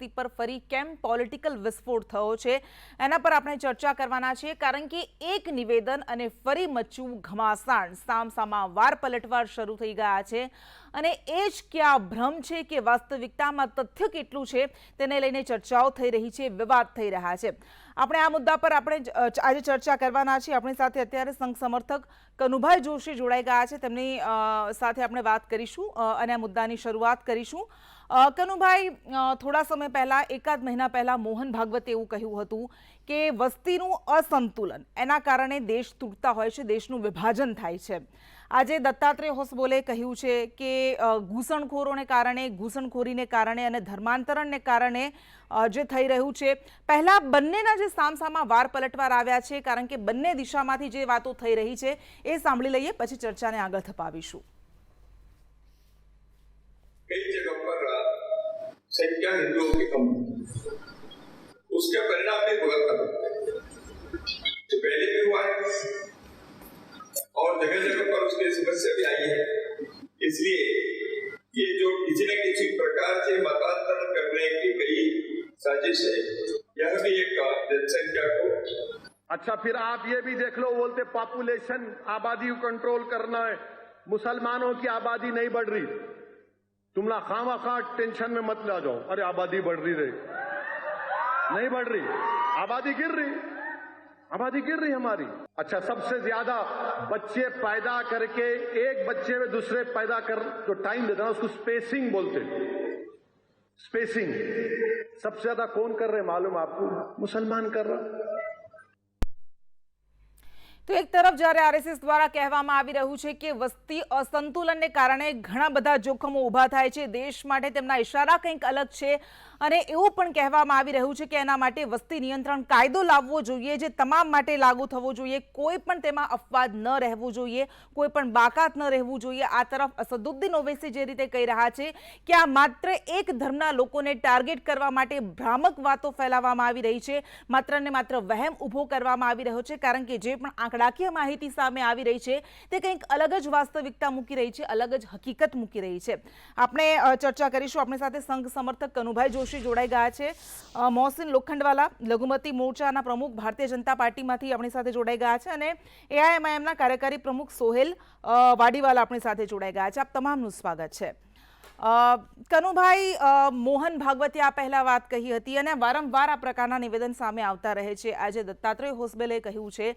વસ્તી પર ફરી કેમ પોલિટિકલ વિસ્ફોટ થયો છે એના પર આપણે ચર્ચા કરવાના છીએ, કારણ કે એક નિવેદન અને ફરી મચ્યું ઘમાસાણ, સામસામા વાર પલટવાર શરૂ થઈ ગયા છે અને એ જ ક્યાં ભ્રમ છે કે વાસ્તવિકતામાં તથ્ય કેટલું છે તેને લઈને ચર્ચાઓ થઈ રહી છે, વિવાદ થઈ રહ્યા છે। આપણે આ મુદ્દા પર આજે ચર્ચા કરવાના છીએ। આપણી સાથે અત્યારે સંઘ સમર્થક કનુભાઈ જોશી જોડાઈ ગયા છે, તેમની સાથે આપણે વાત કરીશું અને આ મુદ્દાની શરૂઆત કરીશું। કનુભાઈ, થોડા સમય પહેલા, એકાદ મહિના પહેલા મોહન ભાગવતે એવું કહ્યું હતું કે વસ્તીનું અસંતુલન એના કારણે દેશ તૂટતા હોય છે, દેશનું વિભાજન થાય છે। આજે દત્તાત્રેય હોસબોલે કહ્યું છે કે ઘૂસણખોરોને કારણે, ઘૂસણખોરીને કારણે અને ધર્માંતરણને કારણે જે થઈ રહ્યું છે, પહેલા બંનેના જે સામસામા વાર પલટવાર આવ્યા છે, કારણ કે બંને દિશામાંથી જે વાતો થઈ રહી છે એ સાંભળી લઈએ, પછી ચર્ચાને આગળ ધપાવીશું। कई जगह पर संख्या हिंदुओं की कम उसके परिणाम भी भुगतना पड़ता है, जो पहले भी हुआ है और जगह जगह पर उसकी समस्या भी आई है। इसलिए ये जो किसी न किसी प्रकार से मतांतरण करने की कई साजिश है, यह भी एक जनसंख्या को। अच्छा, फिर आप ये भी देख लो, बोलते पॉपुलेशन, आबादी को कंट्रोल करना है, मुसलमानों की आबादी नहीं बढ़ रही, तुम ना खामा टेंशन में मत ला जाओ, अरे आबादी बढ़ रही नहीं बढ़ रही, आबादी गिर रही हमारी। अच्छा, सबसे ज्यादा बच्चे पैदा करके एक बच्चे में दूसरे पैदा कर जो टाइम देता है उसको स्पेसिंग बोलते हैं। स्पेसिंग सबसे ज्यादा कौन कर रहे मालूम आपको? मुसलमान कर रहा। तो एक तरफ જ્યારે આરએસએસ દ્વારા કહેવામાં આવી રહ્યું છે કે વસ્તી અસંતુલનને કારણે ઘણા બધા જોખમો ઊભા થાય છે, દેશ માટે તેમના ઇશારા કંઈક અલગ છે અને એવું પણ કહેવામાં આવી રહ્યું છે કે એના માટે વસ્તી નિયંત્રણ કાયદો લાવવો જોઈએ, જે તમામ માટે લાગુ થવો જોઈએ, કોઈ પણ તેમાં અપવાદ ન રહેવું જોઈએ, કોઈ પણ બાકાત ન રહેવું જોઈએ। આ તરફ અસદુદ્દીન ઓવૈસી જે રીતે કહી રહ્યા છે કે આ માત્ર એક ધર્મના લોકોને ટાર્ગેટ કરવા માટે ભ્રામક વાતો ફેલાવવામાં આવી રહી છે, માત્ર ને માત્ર વહેમ ઊભો કરવામાં આવી રહ્યો છે, કારણ કે જે પણ આંકડાકીય માહિતી સામે આવી રહી છે તે કંઈક અલગ જ વાસ્તવિકતા મૂકી રહી છે, અલગ જ હકીકત મૂકી રહી છે। આપણે ચર્ચા કરીશું। આપણી સાથે સંઘ સમર્થક કનુભાઈ જોશી જોડાઈ ગયા છે, મોહસિન લોખંડવાલા લઘુમતી મોરચાના પ્રમુખ ભારતીય જનતા પાર્ટીમાંથી આપણી સાથે જોડાઈ ગયા છે અને એઆઈએમઆઈએમના કાર્યકારી પ્રમુખ સોહેલ વાડીવાલા આપણી સાથે જોડાઈ ગયા છે। આપ તમામનું સ્વાગત છે। કનુભાઈ, મોહન ભાગવતે આ પહેલા વાત કહી હતી અને વારંવાર આ પ્રકારના નિવેદન સામે આવતા રહે છે। આજે દત્તાત્રેય હોસબોલે કહ્યું છે,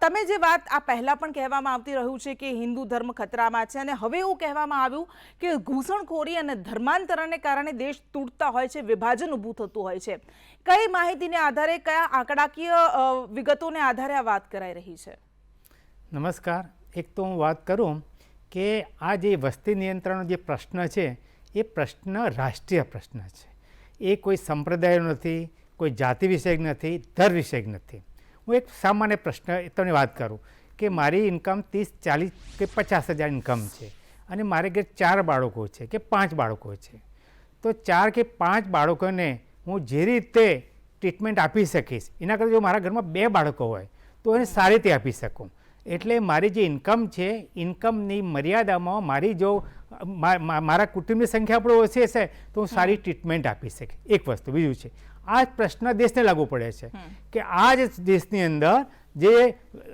તમે જે વાત આ પહેલા પણ કહેવામાં આવતી રહ્યું છે કે હિન્દુ ધર્મ ખતરામાં છે અને હવે એવું કહેવામાં આવ્યું કે ઘૂસણખોરી અને ધર્માંતરણને કારણે દેશ તૂટતા હોય છે, વિભાજન ઊભું થતું હોય છે। કઈ માહિતીને આધારે, કયા આંકડાકીય વિગતોને આધારે આ વાત કરાઈ રહી છે? નમસ્કાર। એક તો હું વાત કરું કે આ જે વસ્તી નિયંત્રણનો જે પ્રશ્ન છે એ પ્રશ્ન રાષ્ટ્રીય પ્રશ્ન છે, એ કોઈ સંપ્રદાયનો નથી, કોઈ જાતિ વિષયક નથી, ધર્મ વિષયક નથી। હું એક સામાન્ય પ્રશ્ન તમને વાત કરું કે મારી ઇન્કમ 30, 40 કે 50 હજાર ઇન્કમ છે અને મારે ઘરે 4 બાળકો છે કે 5 બાળકો છે, તો 4 કે 5 બાળકોને હું જે રીતે ટ્રીટમેન્ટ આપી શકીશ એના કરતાં જો મારા ઘરમાં 2 બાળકો હોય તો એને સારી રીતે આપી શકું। એટલે મારી જે ઇન્કમ છે, ઇન્કમની મર્યાદામાં મારી જો મારા કુટુંબની સંખ્યા આપણે ઓછી હશે તો હું સારી ટ્રીટમેન્ટ આપી શકીશ, એક વસ્તુ। બીજું છે, આ પ્રશ્ન દેશને લાગુ પડે છે કે આ જ દેશની અંદર જે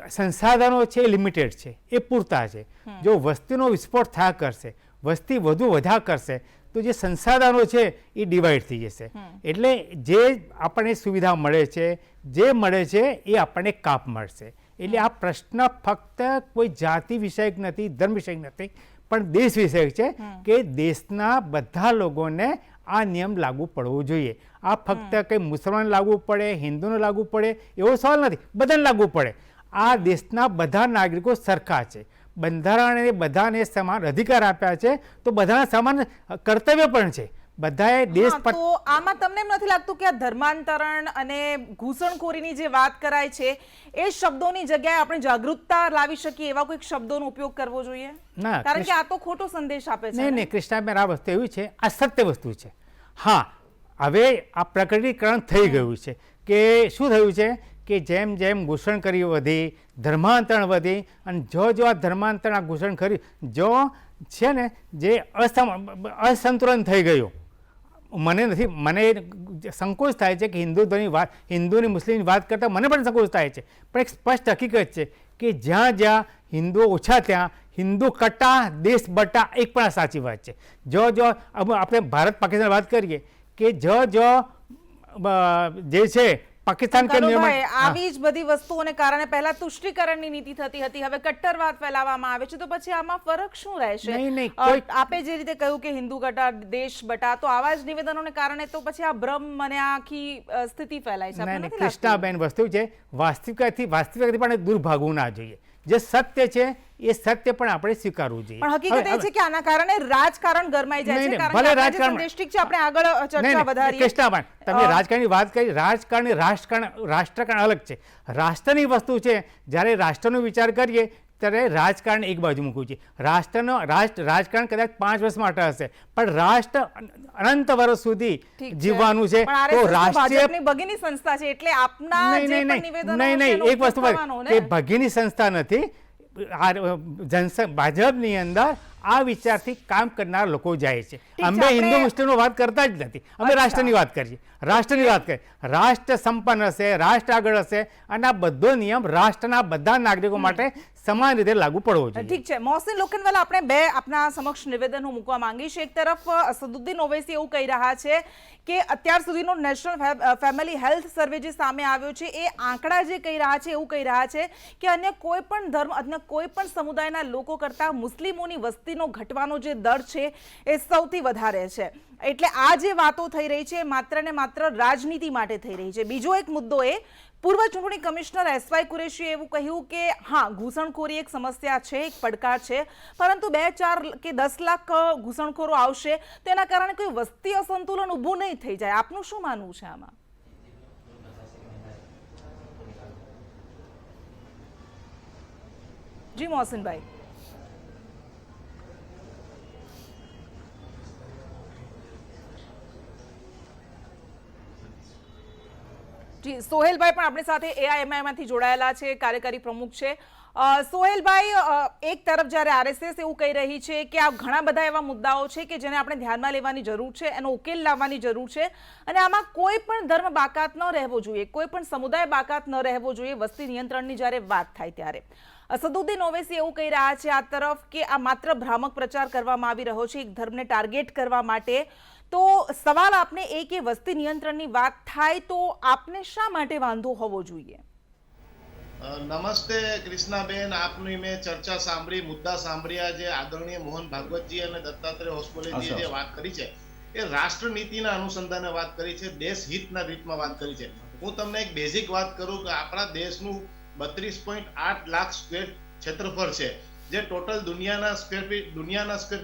સંસાધનો છે એ લિમિટેડ છે, એ પૂરતા છે। જો વસ્તીનો વિસ્ફોટ થયા કરશે, વસ્તી વધા કરશે તો જે સંસાધનો છે એ ડિવાઈડ થઈ જશે, એટલે જે આપણને સુવિધા મળે છે, જે મળે છે એ આપણને કાપ મળશે। એટલે આ પ્રશ્ન ફક્ત કોઈ જાતિ વિષયક નથી, ધર્મ વિષયક નથી, પણ દેશ વિષયક છે કે દેશના બધા લોકોને આ નિયમ લાગુ પડવો જોઈએ। આ ફક્ત કંઈ મુસલમાન લાગુ પડે, હિન્દુને લાગુ પડે એવો સવાલ નથી, બધાને લાગુ પડે। આ દેશના બધા નાગરિકો સરખા છે, બંધારણે બધાને સમાન અધિકાર આપ્યા છે, તો બધાના સમાન કર્તવ્ય પણ છે। બધાએ દેશ પર તો આમાં તમને એમ નથી લાગતું કે આ ધર્માંતરણ અને ઘૂસણખોરીની જે વાત કરાય છે એ શબ્દોની જગ્યાએ આપણે જાગૃતતા લાવી શકીએ એવા કોઈક શબ્દોનો ઉપયોગ કરવો જોઈએ? ના, કારણ કે આ તો ખોટો સંદેશ આપે છે। નહીં, કૃષ્ણાબેન, આ વસ્તુ એવી છે, આ સત્ય વસ્તુ છે। હા, હવે આ પ્રકટીકરણ થઈ ગયું છે કે શું થયું છે કે જેમ જેમ ઘૂસણખોરી વધી, ધર્માંતરણ વધી અને જો આ ધર્માંતરણ, આ ઘૂસણખોરી જો છે ને જે અસંતુલન થઈ ગયું, મને સંકોચ થાય છે કે હિન્દુની મુસ્લિમની વાત કરતાં મને પણ સંકોચ થાય છે, પણ એક સ્પષ્ટ હકીકત છે કે જ્યાં જ્યાં હિન્દુઓ ઓછા ત્યાં હિન્દુ કટ્ટા દેશ બટા એક પણ આ સાચી વાત છે. જો આપણે ભારત પાકિસ્તાન વાત કરીએ કે જે છે પાકિસ્તાન કે કનુભાઈ, આવી જ બધી વસ્તુઓને કારણે પહેલા તુષ્ટિકરણની નીતિ થતી હતી, હવે કટ્ટરવાદ ફેલાવવામાં આવે છે, તો પછી આમાં ફરક શું રહેશે? નહીં, આપે જે રીતે કહ્યું કે હિન્દુ કટ્ટા દેશ બટા, તો આવા જ નિવેદનોને કારણે તો પછી આ ભ્રમ અને આખી સ્થિતિ ફેલાય છે. નહીં, કૃષ્ણાબેન, વસ્તુ છે વાસ્તવિકતાથી પણ દૂર ભાગવું ના જોઈએ. જે સત્ય છે એ સત્ય પણ આપણે સ્વીકારવું જોઈએ. પણ હકીકત એ છે કે આના કારણે રાજકારણ ગરમાઈ જાય છે, કારણ કે રાજકારણ ડિસ્ટ્રિક્ટ છે, આપણે આગળ ચર્ચા વધારીએ. કૃષ્ણાબેન, તમે રાજકારણની વાત કરી, રાષ્ટ્રકારણ અલગ છે. રાષ્ટ્રની વસ્તુ છે, જ્યારે રાષ્ટ્રનો વિચાર કરીએ ત્યારે રાજકારણ એક બાજુ મૂકવું છે. રાજકારણ કદાચ 5 વર્ષ માટે હશે, પણ રાષ્ટ્ર અનંત વર્ષ સુધી જીવવાનું છે. તો રાષ્ટ્રીય ભગીની સંસ્થા છે, એટલે આપના જે પણ નિવેદનો નહીં, એક વસ્તુ કે ભગીની સંસ્થા નથી. ભાજપની અંદર આ વિચારથી કામ કરનાર લોકો જાય છે. અમે હિન્દુ મુસ્લિમનો વાત કરતા જ નથી, અમે રાષ્ટ્રની વાત કરીએ. રાષ્ટ્ર સંપન્ન હશે, રાષ્ટ્ર આગળ હશે, અને આ બધો નિયમ રાષ્ટ્રના બધા નાગરિકો માટે સમાન રીતે લાગુ પડવો જોઈએ. ઠીક છે મોહસિન લોખંડવાલા, આપણે બે આપના સમક્ષ નિવેદનો મૂકવા માંગીશ. એક તરફ અસદુદ્દીન ઓવૈસી એવું કહી રહ્યા છે કે અત્યાર સુધીનો નેશનલ ફેમિલી હેલ્થ સર્વે જે સામે આવ્યો છે, એ આંકડા જે કહી રહ્યા છે એવું કહી રહ્યા છે કે અન્ય કોઈ પણ ધર્મ, અન્ય કોઈ પણ સમુદાયના લોકો કરતાં મુસ્લિમોની વસ્તીનો ઘટવાનો જે દર છે એ સૌથી વધારે છે. એટલે આ જે વાતો થઈ રહી છે માત્ર ને માત્ર રાજનીતિ માટે થઈ રહી છે. બીજો એક મુદ્દો એ, પૂર્વ ચૂંટણી કમિશનર એસવાય કુરેશીએ એવું કહ્યું કે હા, ઘૂસણખોરી એક સમસ્યા છે, એક પડકાર છે, પરંતુ 2, 4 કે 10 લાખ ઘૂસણખોરો આવશે તો એના કારણે કોઈ વસ્તી અસંતુલન ઊભું નહીં થઈ જાય. આપનું શું માનવું છે આમાં? જી મોહસિનભાઈ. જી સોહેલભાઈ પણ આપણી સાથે એઆઈએમઆઈમાંથી જોડાયેલા છે, કાર્યકારી પ્રમુખ છે. સોહેલભાઈ, એક તરફ જ્યારે આરએસએસ એવું કહી રહી છે કે આ ઘણા બધા એવા મુદ્દાઓ છે કે જેને આપણે ધ્યાનમાં લેવાની જરૂર છે, એનો ઉકેલ લાવવાની જરૂર છે, અને આમાં કોઈ પણ ધર્મ બાકાત ન રહેવો જોઈએ, કોઈ પણ સમુદાય બાકાત ન રહેવો જોઈએ વસ્તી નિયંત્રણની જ્યારે વાત થાય ત્યારે. અસદુદ્દીન ઓવૈસી એવું કહી રહ્યા છે આ તરફ કે આ માત્ર ભ્રામક પ્રચાર કરવામાં આવી રહ્યો છે એક ધર્મને ટાર્ગેટ કરવા માટે. તો સવાલ આપને એ કે વસ્તી નિયંત્રણની વાત થાય તો આપને શા માટે વાંધો હોવો જોઈએ? નમસ્તે કૃષ્ણાબેન, આપની મેં ચર્ચા સાંભળી, મુદ્દા સાંભળ્યા. જે આદરણીય મોહન ભાગવતજી અને દત્તાત્રેય હોસબોલેજીએ જે વાત કરી છે એ રાષ્ટ્રનીતિના અનુસંધાને વાત કરી છે, દેશહિતના રીતમાં વાત કરી છે. હું તમને એક બેઝિક વાત કરું કે આપણા દેશનું 32.8 લાખ સ્ક્વેર ક્ષેત્રફળ છે, જે ટોટલ દુનિયાના સ્ક્વેર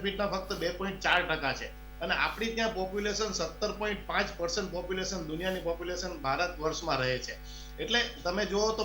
ફીટના ફક્ત 2.4% છે, અને આપણી ત્યાં પોપ્યુલેશન 17.5% પોપ્યુલેશન, દુનિયાની પોપ્યુલેશન ભારત વર્ષમાં રહે છે. એટલે તમે જુઓ તો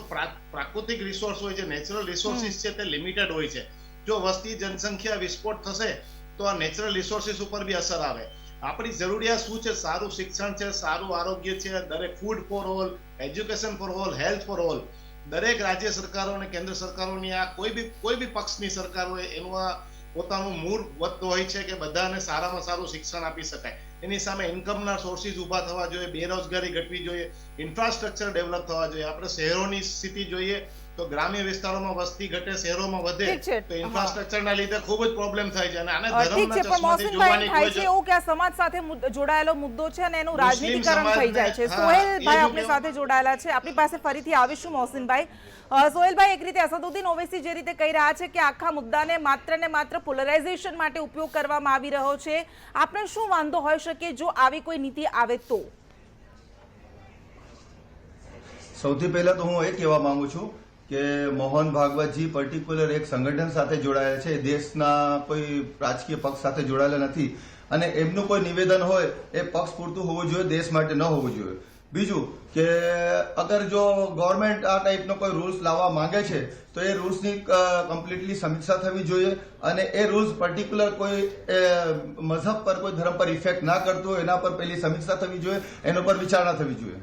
પ્રાકૃતિક રિસોર્સ હોય છે, નેચરલ રિસોર્સિસ છે, તે લિમિટેડ હોય છે. જો વસ્તી જનસંખ્યા વિસ્ફોટ થશે તો આ નેચરલ રિસોર્સિસ ઉપર બી અસર આવે. આપણી જરૂરિયાત શું છે? સારું શિક્ષણ છે, સારું આરોગ્ય છે, દરેક food for all, education for all, health for all. દરેક રાજ્ય સરકારો અને કેન્દ્ર સરકારોની આ કોઈ બી પક્ષની સરકાર હોય એનું આ પોતાનું મૂળ વત હોય છે કે બધાને સારામાં સારું શિક્ષણ આપી શકાય. એની સામે ઇન્કમના સોર્સિસ ઊભા થવા જોઈએ, બેરોજગારી ઘટવી જોઈએ, ઇન્ફ્રાસ્ટ્રક્ચર ડેવલપ થવા જોઈએ. આપણે શહેરોની સ્થિતિ જોઈએ તો ગ્રામ્ય વિસ્તારોમાં વસ્તી ઘટે, શહેરોમાં વધે તો ઇન્ફ્રાસ્ટ્રક્ચરના લીધે ખૂબ જ પ્રોબ્લેમ થાય છે. અને આને ધર્મના ચશ્માથી જોવાની કોઈ છે એવું કે આ સમાજ સાથે જોડાયેલો મુદ્દો છે અને એનું રાજનીતિકરણ થઈ જાય છે. સોહેલભાઈ આપણી સાથે જોડાયેલા છે, આપણી પાસે ફરીથી આવીશું મોહસિનભાઈ. સોહેલભાઈ, એક રીતે અસદુદ્દીન ઓવૈસી જે રીતે કહી રહ્યા છે કે આખા મુદ્દાને માત્ર ને માત્ર પોલરાઇઝેશન માટે ઉપયોગ કરવામાં આવી રહ્યો છે, આપણે શું વાંધો હોઈ શકે જો આવી કોઈ નીતિ આવે તો? સૌથી પહેલા તો હું એ કહેવા માંગુ છું કે મોહન ભાગવતજી પર્ટિક્યુલર એક સંગઠન સાથે જોડાયેલા છે, દેશના કોઈ રાજકીય પક્ષ સાથે જોડાયેલા નથી, અને એમનું કોઈ નિવેદન હોય એ પક્ષ પૂરતું હોવું જોઈએ, દેશ માટે ન હોવું જોઈએ. બીજું કે અગર જો ગવર્મેન્ટ આ ટાઈપનો કોઈ રૂલ્સ લાવવા માંગે છે તો એ રૂલ્સની કમ્પ્લીટલી સમીક્ષા થવી જોઈએ, અને એ રૂલ્સ પર્ટિક્યુલર કોઈ મઝહબ પર, કોઈ ધર્મ પર ઇફેક્ટ ના કરતું હોય એના પર પહેલી સમીક્ષા થવી જોઈએ, એના પર વિચારણા થવી જોઈએ.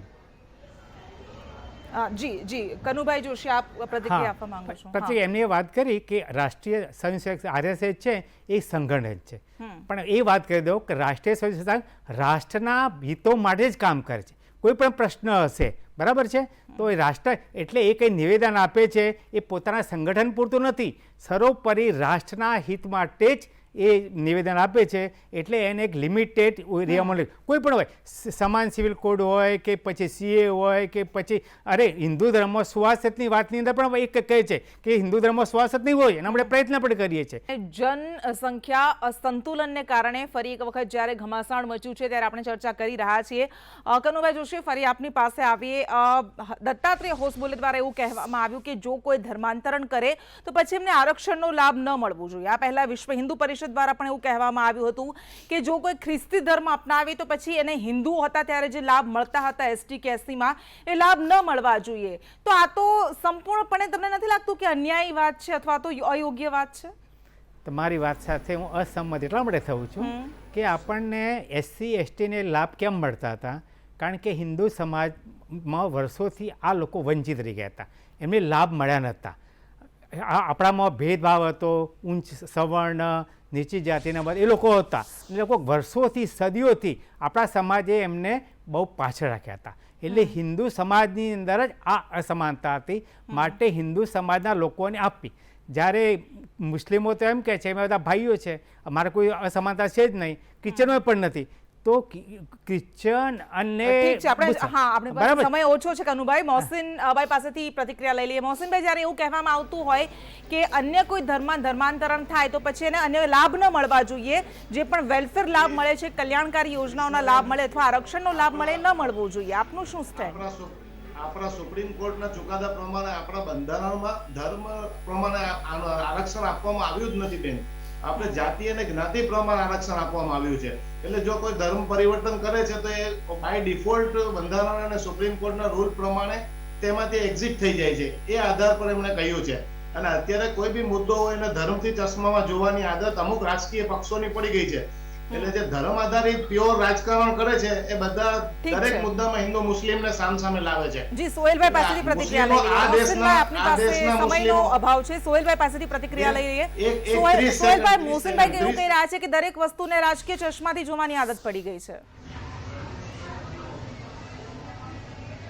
જી જી કનુભાઈ જોશી, આપ પ્રતિક્રિયા આપવા માંગો છો? પ્રતિક એમને એ વાત કરી કે રાષ્ટ્રીય સ્વયંસેવક RSS છે એ સંગઠન છે, પણ એ વાત કરી દઉં કે રાષ્ટ્રીય સ્વયંસેવક રાષ્ટ્રના હિતો માટે જ કામ કરે છે. કોઈ પણ પ્રશ્ન હશે, બરાબર છે, તો એ રાષ્ટ્ર એટલે એ કંઈ નિવેદન આપે છે એ પોતાના સંગઠન પૂરતું નથી, સર્વોપરી રાષ્ટ્રના હિત માટે જ એ નિવેદન આપે છે. એટલે એને એક લિમિટેડ એરિયામાં કોઈ પણ હોય, સમાન સિવિલ કોડ હોય કે પછી CA હોય કે પછી હિન્દુ ધર્મમાં સુવાસતની વાતની અંદર પણ એક કહે છે કે હિન્દુ ધર્મમાં સુવાસત નહીં હોય, એના આપણે પ્રયત્ન પણ કરીએ છીએ. જનસંખ્યા અસંતુલનને કારણે ફરી એક વખત જ્યારે ઘમાસાણ મચ્યું છે ત્યારે આપણે ચર્ચા કરી રહ્યા છીએ. કનુભાઈ જોશી, ફરી આપની પાસે આવીએ. દત્તાત્રેય હોસબોલે દ્વારા એવું કહેવામાં આવ્યું કે જો કોઈ ધર્માંતરણ કરે તો પછી એમને આરક્ષણનો લાભ ન મળવો જોઈએ. આ પહેલા વિશ્વ હિન્દુ પરિષદ દ્વારા પણ એવું કહેવામાં આવ્યું હતું કે જો કોઈ ખ્રિસ્તી ધર્મ અપનાવે તો પછી એને હિન્દુ હતા ત્યારે જે લાભ મળતા હતા ST કે SC માં એ લાભ ન મળવા જોઈએ. તો આ તો સંપૂર્ણપણે તમને નથી લાગતું કે અન્યાયી વાત છે અથવા તો અયોગ્ય વાત છે? તમારી વાત સાથે હું અસંમત એટલા માટે થઉં છું કે આપણને SC ST ને લાભ કેમ મળતા હતા? કારણ કે હિન્દુ સમાજમાં વર્ષોથી આ લોકો વંચિત રહી ગયા હતા, એમને લાભ મળ્યા નહોતા. આપણામાં ભેદભાવ હતો, ઉચ્ચ સવર્ણ નીચી જાતિના બધા એ લોકો હતા. એ લોકો વર્ષોથી સદીઓથી આપણા સમાજે એમને બહુ પાછળ રાખ્યા હતા. એટલે હિન્દુ સમાજની અંદર જ આ અસમાનતા હતી, માટે હિન્દુ સમાજના લોકોને આપી. જ્યારે મુસ્લિમો તો એમ કહે છે અમે બધા ભાઈઓ છે, અમારે કોઈ અસમાનતા છે જ નહીં, ક્રિશ્ચનોએ પણ નથી. તો ક્રિશ્ચન અને આપણે સમય ઓછો છે કનુભાઈ. મોહસિનભાઈ પાસેથી પ્રતિક્રિયા લઈ લઈએ. મોહસિનભાઈ, જ્યારે એવું કહેવામાં આવતું હોય કે અન્ય કોઈ ધર્માંતરણ થાય તો પછી એને અન્ય લાભ ન મળવા જોઈએ, જે પણ વેલફેર લાભ મળે છે, કલ્યાણકારી યોજનાઓના લાભ મળે અથવા આરક્ષણનો લાભ મળે ન મળવો જોઈએ, આપનું શું સ્ટેન્ડ? આપણા સુપ્રીમ કોર્ટના ચુકાદા પ્રમાણે આપણા બંધારણમાં ધર્મ પ્રમાણે આરક્ષણ આપવામાં આવ્યું જ નથી બેન. આપણે જાતિ અને જ્ઞાતિ પ્રમાણે આરક્ષણ આપવામાં આવ્યું છે. એટલે જો કોઈ ધર્મ પરિવર્તન કરે છે તો એ બાય ડિફોલ્ટ બંધારણ અને સુપ્રીમ કોર્ટના રૂલ પ્રમાણે તેમાંથી એક્ઝિટ થઈ જાય છે. એ આધાર પર એમણે કહ્યું છે. અને અત્યારે કોઈ બી મુદ્દો હોય એને ધર્મથી ચશ્મામાં જોવાની આદત અમુક રાજકીય પક્ષોની પડી ગઈ છે. એટલે જે ધર્મ આધારિત પ્યોર રાજકારણ કરે છે એ બધા દરેક મુદ્દામાં હિન્દુ મુસ્લિમને સામસામે લાવે છે. જી, સોહેલભાઈ પાસેથી પ્રતિક્રિયા લઈ લઈએ. મોહસિનભાઈ, આપની પાસે સમયનો અભાવ છે. સોહેલભાઈ પાસેથી પ્રતિક્રિયા લઈ લઈએ. સોહેલભાઈ, મોહસિનભાઈ એવું કહી રહ્યા છે કે દરેક વસ્તુને રાજકીય ચશ્માથી જોવાની આદત પડી ગઈ છે.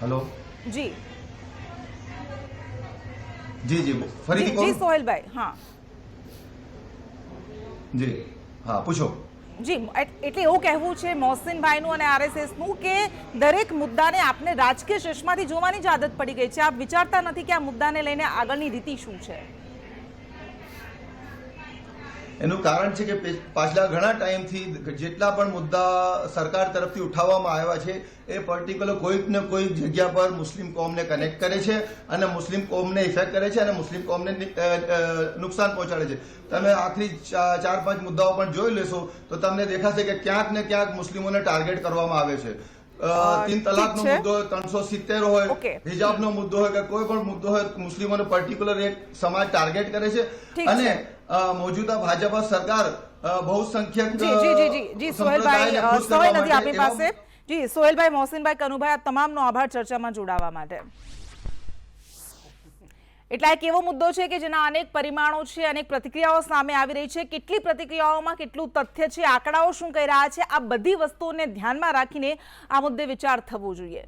હેલો જી જી જી ફરીથી જી સોહેલભાઈ. હા જી હા પૂછો. જી, એટલે એવું કહેવું છે મોહસિનભાઈનું અને RSSનું કે દરેક મુદ્દાને આપને રાજકીય ચશ્માથી જોવાની જ આદત પડી ગઈ છે. આપ વિચારતા નથી કે આ મુદ્દાને લઈને આગળની રીતિ શું છે? એનું કારણ છે કે પાછલા ઘણા ટાઈમથી જેટલા પણ મુદ્દા સરકાર તરફથી ઉઠાવવામાં આવ્યા છે એ પર્ટિક્યુલર કોઈક ને કોઈક જગ્યા પર મુસ્લિમ કોમને કનેક્ટ કરે છે અને મુસ્લિમ કોમને ઇફેક્ટ કરે છે અને મુસ્લિમ કોમને નુકસાન પહોંચાડે છે. તમે આખરી 4-5 મુદ્દાઓ પણ જોઈ લેશો તો તમને દેખાશે કે ક્યાંક ને ક્યાંક મુસ્લિમોને ટાર્ગેટ કરવામાં આવે છે. 3 તલાકનો મુદ્દો હોય, 370 હોય, હિજાબનો મુદ્દો હોય કે કોઈ પણ મુદ્દો હોય, મુસ્લિમોને પર્ટિક્યુલર એક સમાજ ટાર્ગેટ કરે છે. અને મોજૂદા ભાજપા સરકાર બહુસંખ્યક સોહેલભાઈ નથી આપણી પાસે. જી સોહેલભાઈ, મોહસિનભાઈ, કનુભાઈ, આપ તમામનો આભાર ચર્ચામાં જોડાવા માટે. એટલે એક એવો મુદ્દો છે કે જેના અનેક પરિમાણો છે, અનેક પ્રતિક્રિયાઓ સામે આવી રહી છે. કેટલી પ્રતિક્રિયાઓમાં કેટલું તથ્ય છે, આંકડાઓ શું કહી રહ્યા છે, આ બધી વસ્તુઓને ધ્યાનમાં રાખીને આ મુદ્દે વિચાર થવો જોઈએ.